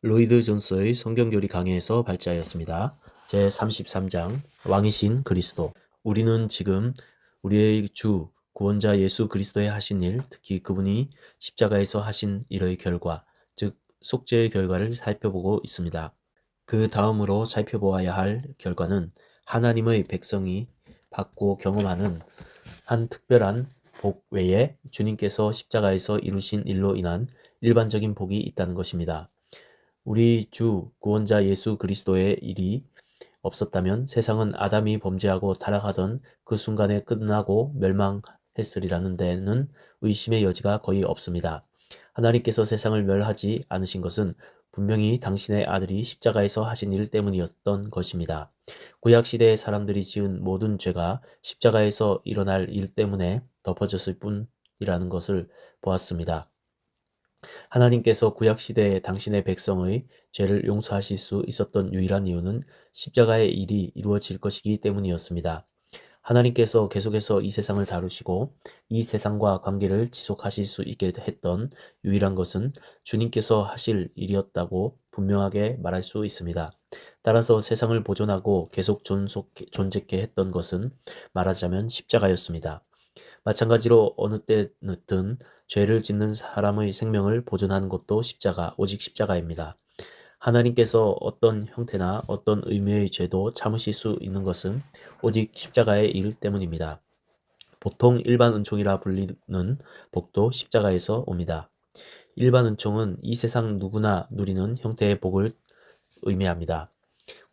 로이드 존스의 성경교리 강해에서 발제하였습니다. 제33장 왕이신 그리스도. 우리는 지금 우리의 주 구원자 예수 그리스도의 하신 일, 특히 그분이 십자가에서 하신 일의 결과, 즉 속죄의 결과를 살펴보고 있습니다. 그 다음으로 살펴보아야 할 결과는 하나님의 백성이 받고 경험하는 한 특별한 복 외에 주님께서 십자가에서 이루신 일로 인한 일반적인 복이 있다는 것입니다. 우리 주 구원자 예수 그리스도의 일이 없었다면 세상은 아담이 범죄하고 타락하던 그 순간에 끝나고 멸망했으리라는 데는 의심의 여지가 거의 없습니다. 하나님께서 세상을 멸하지 않으신 것은 분명히 당신의 아들이 십자가에서 하신 일 때문이었던 것입니다. 구약시대의 사람들이 지은 모든 죄가 십자가에서 일어날 일 때문에 덮어졌을 뿐이라는 것을 보았습니다. 하나님께서 구약시대에 당신의 백성의 죄를 용서하실 수 있었던 유일한 이유는 십자가의 일이 이루어질 것이기 때문이었습니다. 하나님께서 계속해서 이 세상을 다루시고 이 세상과 관계를 지속하실 수 있게 했던 유일한 것은 주님께서 하실 일이었다고 분명하게 말할 수 있습니다. 따라서 세상을 보존하고 계속 존재케 했던 것은 말하자면 십자가였습니다. 마찬가지로 어느 때든 죄를 짓는 사람의 생명을 보존하는 것도 십자가, 오직 십자가입니다. 하나님께서 어떤 형태나 어떤 의미의 죄도 참으실 수 있는 것은 오직 십자가의 일 때문입니다. 보통 일반 은총이라 불리는 복도 십자가에서 옵니다. 일반 은총은 이 세상 누구나 누리는 형태의 복을 의미합니다.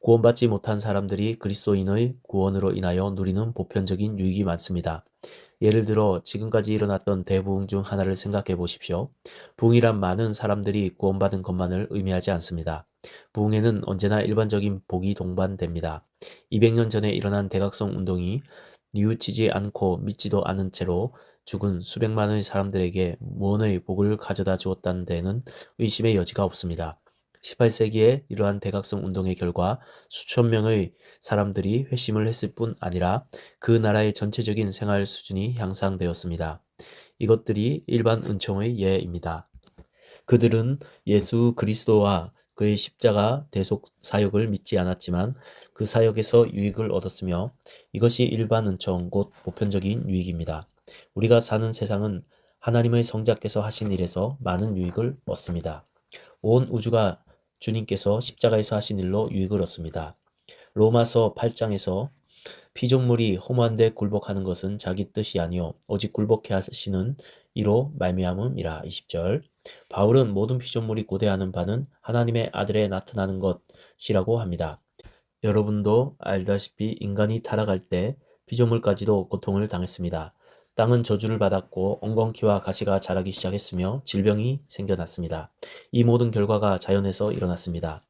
구원받지 못한 사람들이 그리스도인의 구원으로 인하여 누리는 보편적인 유익이 많습니다. 예를 들어 지금까지 일어났던 대부흥 중 하나를 생각해 보십시오. 부흥이란 많은 사람들이 구원받은 것만을 의미하지 않습니다. 부흥에는 언제나 일반적인 복이 동반됩니다. 200년 전에 일어난 대각성 운동이 뉘우치지 않고 믿지도 않은 채로 죽은 수백만의 사람들에게 무언의 복을 가져다 주었다는 데에는 의심의 여지가 없습니다. 18세기에 이러한 대각성 운동의 결과 수천 명의 사람들이 회심을 했을 뿐 아니라 그 나라의 전체적인 생활 수준이 향상되었습니다. 이것들이 일반 은총의 예입니다. 그들은 예수 그리스도와 그의 십자가 대속 사역을 믿지 않았지만 그 사역에서 유익을 얻었으며 이것이 일반 은총 곧 보편적인 유익입니다. 우리가 사는 세상은 하나님의 성자께서 하신 일에서 많은 유익을 얻습니다. 온 우주가 주님께서 십자가에서 하신 일로 유익을 얻습니다. 로마서 8장에서 피조물이 허무한데 굴복하는 것은 자기 뜻이 아니요 오직 굴복해 하시는 이로 말미암음이라. 20절. 바울은 모든 피조물이 고대하는 바는 하나님의 아들에 나타나는 것이라고 합니다. 여러분도 알다시피 인간이 타락할 때 피조물까지도 고통을 당했습니다. 땅은 저주를 받았고 엉겅퀴와 가시가 자라기 시작했으며 질병이 생겨났습니다. 이 모든 결과가 자연에서 일어났습니다.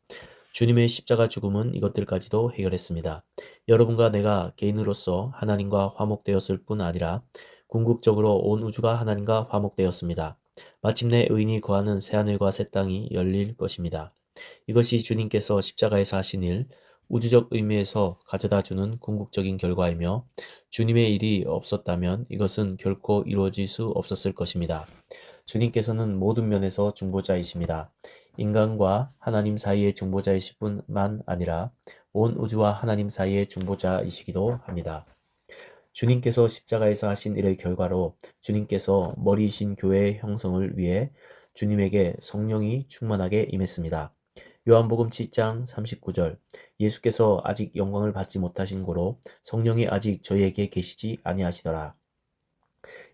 주님의 십자가 죽음은 이것들까지도 해결했습니다. 여러분과 내가 개인으로서 하나님과 화목되었을 뿐 아니라 궁극적으로 온 우주가 하나님과 화목되었습니다. 마침내 의인이 거하는 새하늘과 새 땅이 열릴 것입니다. 이것이 주님께서 십자가에서 하신 일, 우주적 의미에서 가져다주는 궁극적인 결과이며 주님의 일이 없었다면 이것은 결코 이루어질 수 없었을 것입니다. 주님께서는 모든 면에서 중보자이십니다. 인간과 하나님 사이의 중보자이실 뿐만 아니라 온 우주와 하나님 사이의 중보자이시기도 합니다. 주님께서 십자가에서 하신 일의 결과로 주님께서 머리이신 교회의 형성을 위해 주님에게 성령이 충만하게 임했습니다. 요한복음 7장 39절. 예수께서 아직 영광을 받지 못하신 고로 성령이 아직 저희에게 계시지 아니하시더라.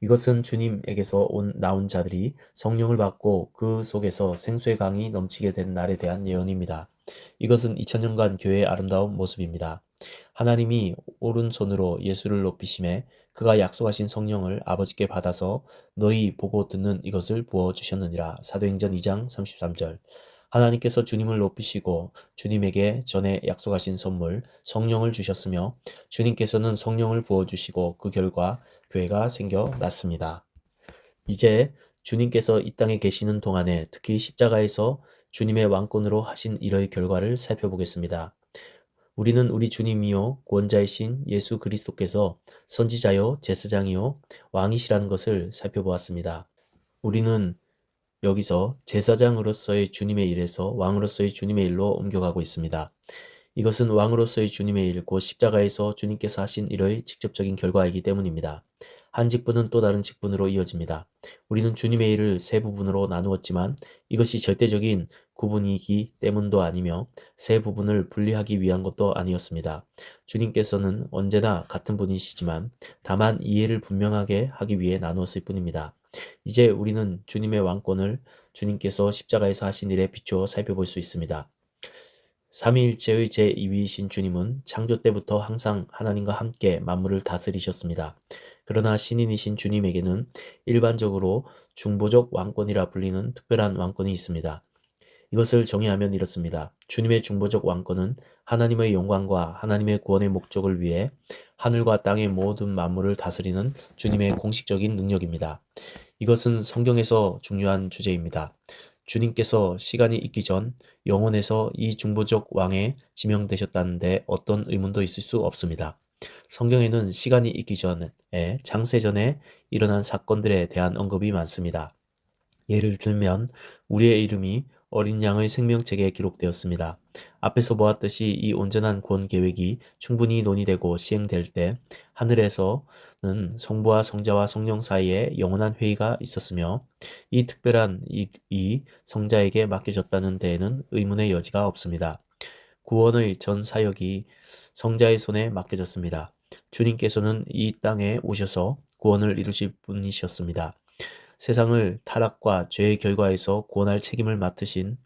이것은 주님에게서 나온 자들이 성령을 받고 그 속에서 생수의 강이 넘치게 된 날에 대한 예언입니다. 이것은 2000년간 교회의 아름다운 모습입니다. 하나님이 오른손으로 예수를 높이심에 그가 약속하신 성령을 아버지께 받아서 너희 보고 듣는 이것을 부어주셨느니라. 사도행전 2장 33절. 하나님께서 주님을 높이시고 주님에게 전에 약속하신 선물 성령을 주셨으며 주님께서는 성령을 부어주시고 그 결과 교회가 생겨났습니다. 이제 주님께서 이 땅에 계시는 동안에 특히 십자가에서 주님의 왕권으로 하신 일의 결과를 살펴보겠습니다. 우리는 우리 주님이요 구원자이신 예수 그리스도께서 선지자요 제사장이요 왕이시라는 것을 살펴보았습니다. 우리는 여기서 제사장으로서의 주님의 일에서 왕으로서의 주님의 일로 옮겨가고 있습니다. 이것은 왕으로서의 주님의 일, 곧 십자가에서 주님께서 하신 일의 직접적인 결과이기 때문입니다. 한 직분은 또 다른 직분으로 이어집니다. 우리는 주님의 일을 세 부분으로 나누었지만 이것이 절대적인 구분이기 때문도 아니며 세 부분을 분리하기 위한 것도 아니었습니다. 주님께서는 언제나 같은 분이시지만 다만 이해를 분명하게 하기 위해 나누었을 뿐입니다. 이제 우리는 주님의 왕권을 주님께서 십자가에서 하신 일에 비추어 살펴볼 수 있습니다. 삼위일체의 제2위이신 주님은 창조 때부터 항상 하나님과 함께 만물을 다스리셨습니다. 그러나 신인이신 주님에게는 일반적으로 중보적 왕권이라 불리는 특별한 왕권이 있습니다. 이것을 정의하면 이렇습니다. 주님의 중보적 왕권은 하나님의 영광과 하나님의 구원의 목적을 위해 하늘과 땅의 모든 만물을 다스리는 주님의 공식적인 능력입니다. 이것은 성경에서 중요한 주제입니다. 주님께서 시간이 있기 전 영원에서 이 중보적 왕에 지명되셨다는데 어떤 의문도 있을 수 없습니다. 성경에는 시간이 있기 전에 창세전에 일어난 사건들에 대한 언급이 많습니다. 예를 들면 우리의 이름이 어린 양의 생명책에 기록되었습니다. 앞에서 보았듯이 이 온전한 구원 계획이 충분히 논의되고 시행될 때 하늘에서는 성부와 성자와 성령 사이에 영원한 회의가 있었으며 이 특별한 이 성자에게 맡겨졌다는 데에는 의문의 여지가 없습니다. 구원의 전 사역이 성자의 손에 맡겨졌습니다. 주님께서는 이 땅에 오셔서 구원을 이루실 분이셨습니다. 세상을 타락과 죄의 결과에서 구원할 책임을 맡으신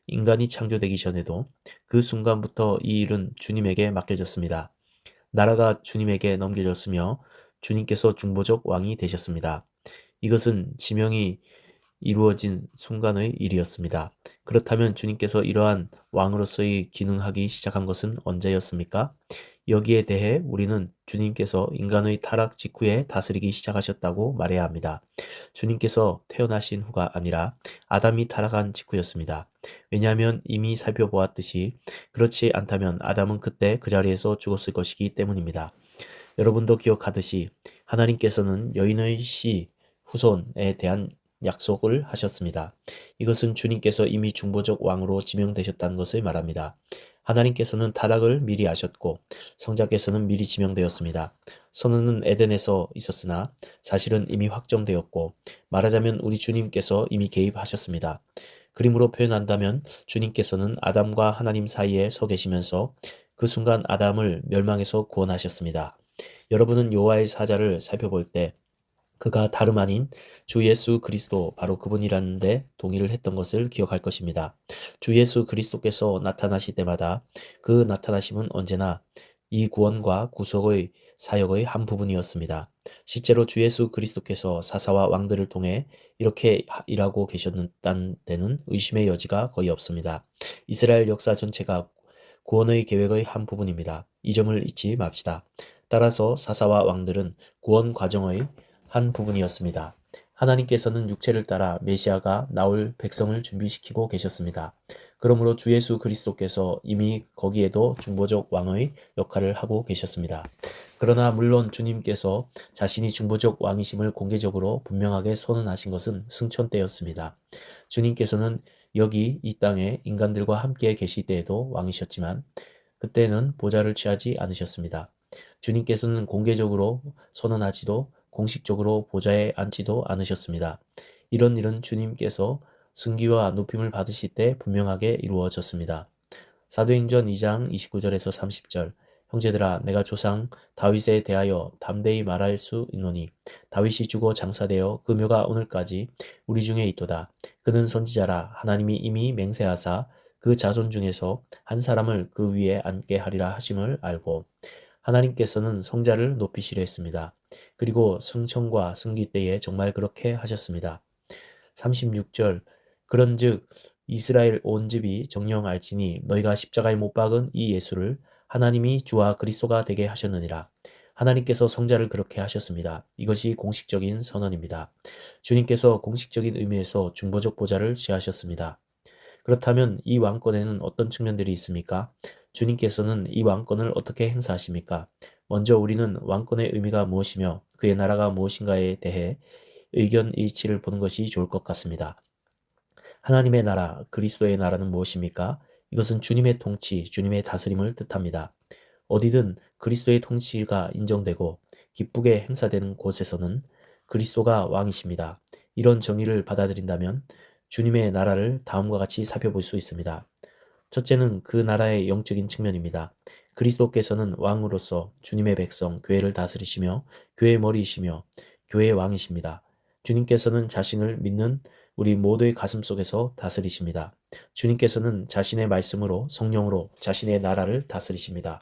인간이 창조되기 전에도 그 순간부터 이 일은 주님에게 맡겨졌습니다. 나라가 주님에게 넘겨졌으며 주님께서 중보적 왕이 되셨습니다. 이것은 지명이 이루어진 순간의 일이었습니다. 그렇다면 주님께서 이러한 왕으로서의 기능하기 시작한 것은 언제였습니까? 여기에 대해 우리는 주님께서 인간의 타락 직후에 다스리기 시작하셨다고 말해야 합니다. 주님께서 태어나신 후가 아니라 아담이 타락한 직후였습니다. 왜냐하면 이미 살펴보았듯이 그렇지 않다면 아담은 그때 그 자리에서 죽었을 것이기 때문입니다. 여러분도 기억하듯이 하나님께서는 여인의 씨 후손에 대한 약속을 하셨습니다. 이것은 주님께서 이미 중보적 왕으로 지명되셨다는 것을 말합니다. 하나님께서는 타락을 미리 아셨고 성자께서는 미리 지명되었습니다. 선언은 에덴에서 있었으나 사실은 이미 확정되었고 말하자면 우리 주님께서 이미 개입하셨습니다. 그림으로 표현한다면 주님께서는 아담과 하나님 사이에 서 계시면서 그 순간 아담을 멸망에서 구원하셨습니다. 여러분은 여호와의 사자를 살펴볼 때 그가 다름 아닌 주 예수 그리스도 바로 그분이라는 데 동의를 했던 것을 기억할 것입니다. 주 예수 그리스도께서 나타나실 때마다 그 나타나심은 언제나 이 구원과 구속의 사역의 한 부분이었습니다. 실제로 주 예수 그리스도께서 사사와 왕들을 통해 이렇게 일하고 계셨다는 데는 의심의 여지가 거의 없습니다. 이스라엘 역사 전체가 구원의 계획의 한 부분입니다. 이 점을 잊지 맙시다. 따라서 사사와 왕들은 구원 과정의 한 부분이었습니다. 하나님께서는 육체를 따라 메시아가 나올 백성을 준비시키고 계셨습니다. 그러므로 주 예수 그리스도께서 이미 거기에도 중보적 왕의 역할을 하고 계셨습니다. 그러나 물론 주님께서 자신이 중보적 왕이심을 공개적으로 분명하게 선언하신 것은 승천 때였습니다. 주님께서는 여기 이 땅에 인간들과 함께 계실 때에도 왕이셨지만 그때는 보좌를 취하지 않으셨습니다. 주님께서는 공개적으로 선언하지도 공식적으로 보좌에 앉지도 않으셨습니다. 이런 일은 주님께서 승기와 높임을 받으실 때 분명하게 이루어졌습니다. 사도행전 2장 29절에서 30절 형제들아 내가 조상 다윗에 대하여 담대히 말할 수 있노니 다윗이 죽어 장사되어 그 묘가 오늘까지 우리 중에 있도다. 그는 선지자라 하나님이 이미 맹세하사 그 자손 중에서 한 사람을 그 위에 앉게 하리라 하심을 알고 하나님께서는 성자를 높이시려 했습니다. 그리고 승천과 승기 때에 정말 그렇게 하셨습니다. 36절 그런즉 이스라엘 온 집이 정령 알지니 너희가 십자가에 못 박은 이 예수를 하나님이 주와 그리스도가 되게 하셨느니라. 하나님께서 성자를 그렇게 하셨습니다. 이것이 공식적인 선언입니다. 주님께서 공식적인 의미에서 중보적 보좌를 취하셨습니다. 그렇다면 이 왕권에는 어떤 측면들이 있습니까? 주님께서는 이 왕권을 어떻게 행사하십니까? 먼저 우리는 왕권의 의미가 무엇이며 그의 나라가 무엇인가에 대해 의견 일치를 보는 것이 좋을 것 같습니다. 하나님의 나라, 그리스도의 나라는 무엇입니까? 이것은 주님의 통치, 주님의 다스림을 뜻합니다. 어디든 그리스도의 통치가 인정되고 기쁘게 행사되는 곳에서는 그리스도가 왕이십니다. 이런 정의를 받아들인다면 주님의 나라를 다음과 같이 살펴볼 수 있습니다. 첫째는 그 나라의 영적인 측면입니다. 그리스도께서는 왕으로서 주님의 백성, 교회를 다스리시며 교회의 머리이시며 교회의 왕이십니다. 주님께서는 자신을 믿는 우리 모두의 가슴 속에서 다스리십니다. 주님께서는 자신의 말씀으로 성령으로 자신의 나라를 다스리십니다.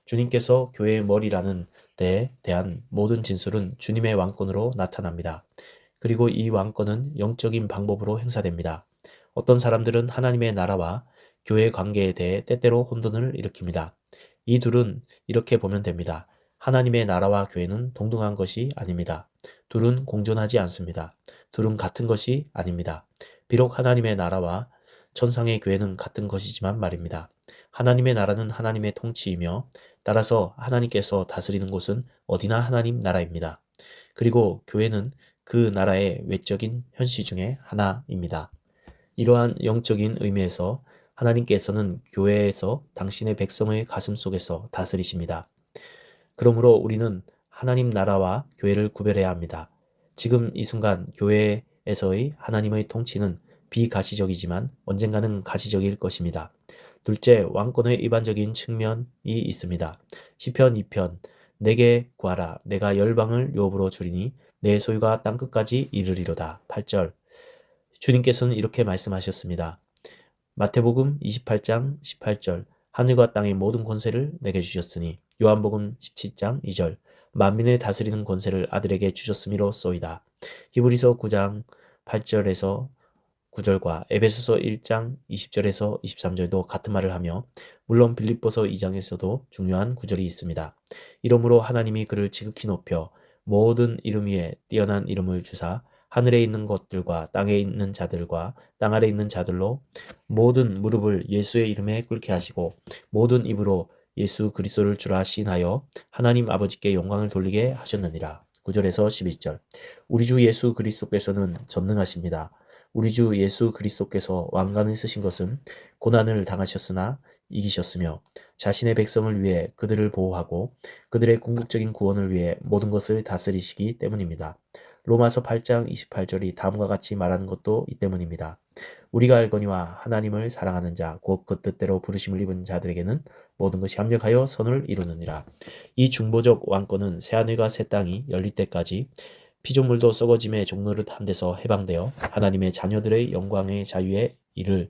주님께서 교회의 머리라는 데에 대한 모든 진술은 주님의 왕권으로 나타납니다. 그리고 이 왕권은 영적인 방법으로 행사됩니다. 어떤 사람들은 하나님의 나라와 교회의 관계에 대해 때때로 혼돈을 일으킵니다. 이 둘은 이렇게 보면 됩니다. 하나님의 나라와 교회는 동등한 것이 아닙니다. 둘은 공존하지 않습니다. 둘은 같은 것이 아닙니다. 비록 하나님의 나라와 천상의 교회는 같은 것이지만 말입니다. 하나님의 나라는 하나님의 통치이며 따라서 하나님께서 다스리는 곳은 어디나 하나님 나라입니다. 그리고 교회는 그 나라의 외적인 현시 중에 하나입니다. 이러한 영적인 의미에서 하나님께서는 교회에서 당신의 백성의 가슴 속에서 다스리십니다. 그러므로 우리는 하나님 나라와 교회를 구별해야 합니다. 지금 이 순간 교회에서의 하나님의 통치는 비가시적이지만 언젠가는 가시적일 것입니다. 둘째, 왕권의 일반적인 측면이 있습니다. 시편 2편 내게 구하라 내가 열방을 유업으로 주리니 내 소유가 땅끝까지 이르리로다. 8절 주님께서는 이렇게 말씀하셨습니다. 마태복음 28장 18절 하늘과 땅의 모든 권세를 내게 주셨으니 요한복음 17장 2절 만민을 다스리는 권세를 아들에게 주셨음이로소이다. 히브리서 9장 8절에서 9절과 에베소서 1장 20절에서 23절도 같은 말을 하며 물론 빌립보서 2장에서도 중요한 구절이 있습니다. 이러므로 하나님이 그를 지극히 높여 모든 이름 위에 뛰어난 이름을 주사 하늘에 있는 것들과 땅에 있는 자들과 땅 아래 있는 자들로 모든 무릎을 예수의 이름에 꿇게 하시고 모든 입으로 예수 그리스도를 주라 시인하여 하나님 아버지께 영광을 돌리게 하셨느니라. 9절에서 11절 우리 주 예수 그리스도께서는 전능하십니다. 우리 주 예수 그리스도께서 왕관을 쓰신 것은 고난을 당하셨으나 이기셨으며 자신의 백성을 위해 그들을 보호하고 그들의 궁극적인 구원을 위해 모든 것을 다스리시기 때문입니다. 로마서 8장 28절이 다음과 같이 말하는 것도 이 때문입니다. 우리가 알거니와 하나님을 사랑하는 자 곧 그 뜻대로 부르심을 입은 자들에게는 모든 것이 합력하여 선을 이루느니라. 이 중보적 왕권은 새하늘과 새 땅이 열릴 때까지 피조물도 썩어짐의 종노릇한 데서 해방되어 하나님의 자녀들의 영광의 자유에 이를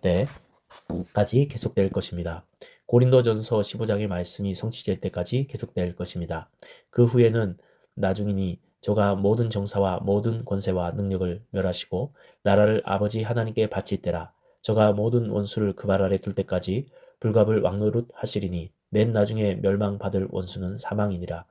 때까지 계속될 것입니다. 고린도전서 15장의 말씀이 성취될 때까지 계속될 것입니다. 그 후에는 나중이니 저가 모든 정사와 모든 권세와 능력을 멸하시고 나라를 아버지 하나님께 바칠 때라. 저가 모든 원수를 그 발 아래 둘 때까지 불갑을 왕노릇 하시리니 맨 나중에 멸망받을 원수는 사망이니라.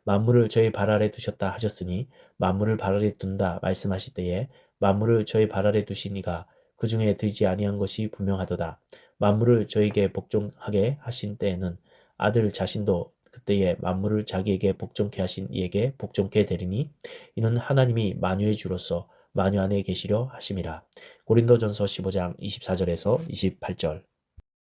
만물을 저의 발 아래 두셨다 하셨으니 만물을 발 아래 둔다 말씀하실 때에 만물을 저의 발 아래 두시니가 그 중에 들지 아니한 것이 분명하도다. 만물을 저에게 복종하게 하신 때에는 아들 자신도 그때에 만물을 자기에게 복종케 하신 이에게 복종케 되리니 이는 하나님이 만유의 주로서 만유 안에 계시려 하심이라. 고린도전서 15장 24절에서 28절